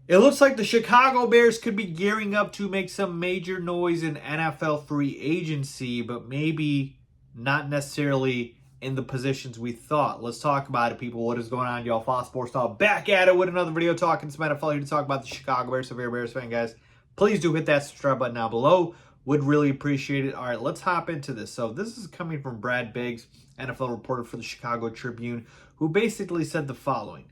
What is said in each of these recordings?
It looks like the Chicago Bears could be gearing up to make some major noise in NFL free agency, but maybe not necessarily in the positions we thought. Let's talk about it, people. What is going on, y'all? Fox Sports Talk back at it with another video talking some NFL here to talk about the Chicago Bears. So if you're a Bears fan, guys, please do hit that subscribe button down below. Would really appreciate it. All right, let's hop into this. So this is coming from Brad Biggs, NFL reporter for the Chicago Tribune, who basically said the following.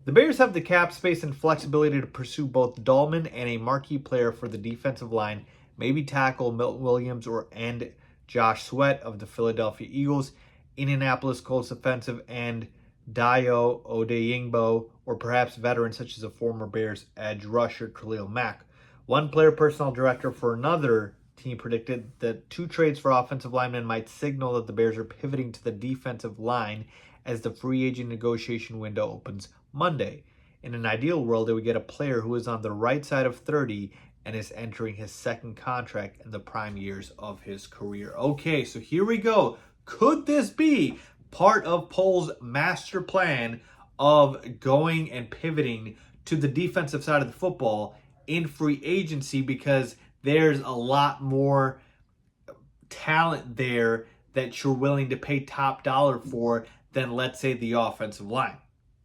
The Bears have the cap space and flexibility to pursue both Dahlman and a marquee player for the defensive line, maybe tackle Milton Williams or end Josh Sweat of the Philadelphia Eagles, Indianapolis Colts defensive end Dayo Odeyingbo, or perhaps veterans such as a former Bears edge rusher Khalil Mack. One player personnel director for another team predicted that 2 trades for offensive linemen might signal that the Bears are pivoting to the defensive line as the free agent negotiation window opens Monday. In an ideal world, they would get a player who is on the right side of 30 and is entering his second contract in the prime years of his career. Okay, so here we go. Could this be part of Poles' master plan of going and pivoting to the defensive side of the football in free agency, because there's a lot more talent there that you're willing to pay top dollar for than, let's say, the offensive line,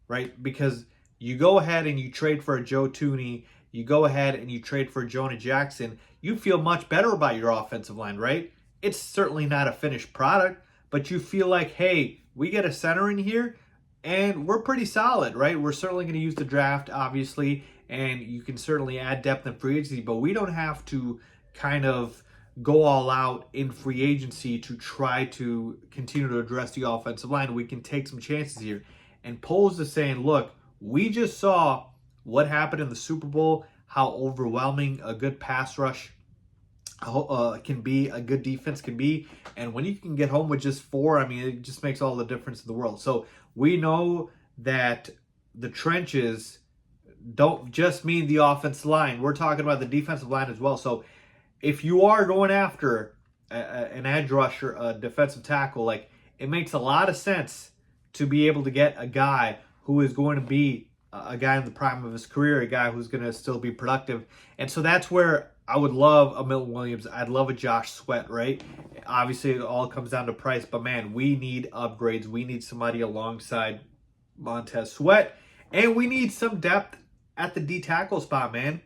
right? Because you go ahead and you trade for a Joe Thuney, you go ahead and you trade for Jonah Jackson, you feel much better about your offensive line, right? It's certainly not a finished product, but you feel like, hey, we get a center in here and we're pretty solid, right? We're certainly going to use the draft, obviously, and you can certainly add depth in free agency, but we don't have to kind of go all out in free agency to try to continue to address the offensive line. We can take some chances here. And Poles is saying, look, we just saw what happened in the Super Bowl, how overwhelming a good pass rush can be, a good defense can be. And when you can get home with just 4, I mean, it just makes all the difference in the world. So we know that the trenches don't just mean the offensive line. We're talking about the defensive line as well. So if you are going after an edge rusher, a defensive tackle, like, it makes a lot of sense to be able to get a guy who is going to be a guy in the prime of his career, a guy who's going to still be productive. And so that's where I would love a Milton Williams. I'd love a Josh Sweat, right? Obviously, it all comes down to price, but man, we need upgrades. We need somebody alongside Montez Sweat, and we need some depth at the D tackle spot, man.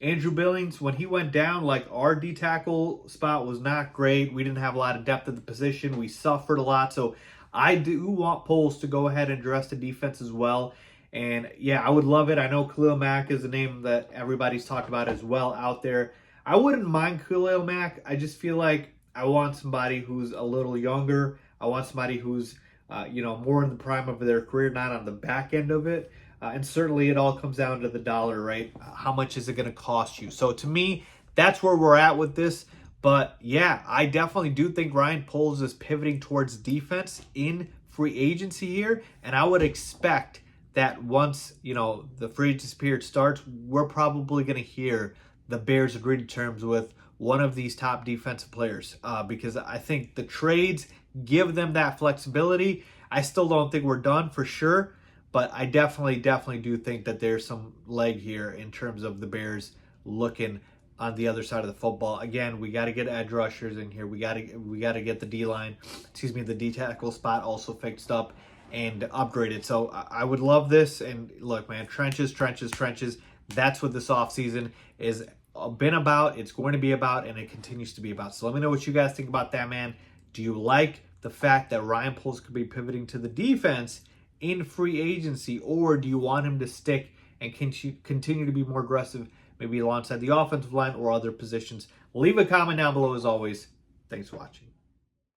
Andrew Billings, when he went down, like, our D tackle spot was not great. We didn't have a lot of depth at the position. We suffered a lot. So I do want Poles to go ahead and address the defense as well. And yeah, I would love it. I know Khalil Mack is a name that everybody's talked about as well out there. I wouldn't mind Khalil Mack. I just feel like I want somebody who's a little younger. I want somebody who's more in the prime of their career, not on the back end of it. And certainly it all comes down to the dollar, right? How much is it going to cost you? So to me, that's where we're at with this. But yeah, I definitely do think Ryan Poles is pivoting towards defense in free agency here. And I would expect that once, the free agency period starts, we're probably going to hear the Bears agree to terms with one of these top defensive players, because I think the trades give them that flexibility. I still don't think we're done for sure, but I definitely do think that there's some leg here in terms of the Bears looking on the other side of the football. Again, we got to get edge rushers in here. We got to get the the D tackle spot also fixed up and upgraded. So I would love this. And look, man, trenches. That's what this offseason is been about. It's going to be about, and it continues to be about. So let me know what you guys think about that, man. Do you like the fact that Ryan Poles could be pivoting to the defense in free agency, or do you want him to stick and continue to be more aggressive, maybe alongside the offensive line or other positions? Leave a comment down below as always. Thanks for watching.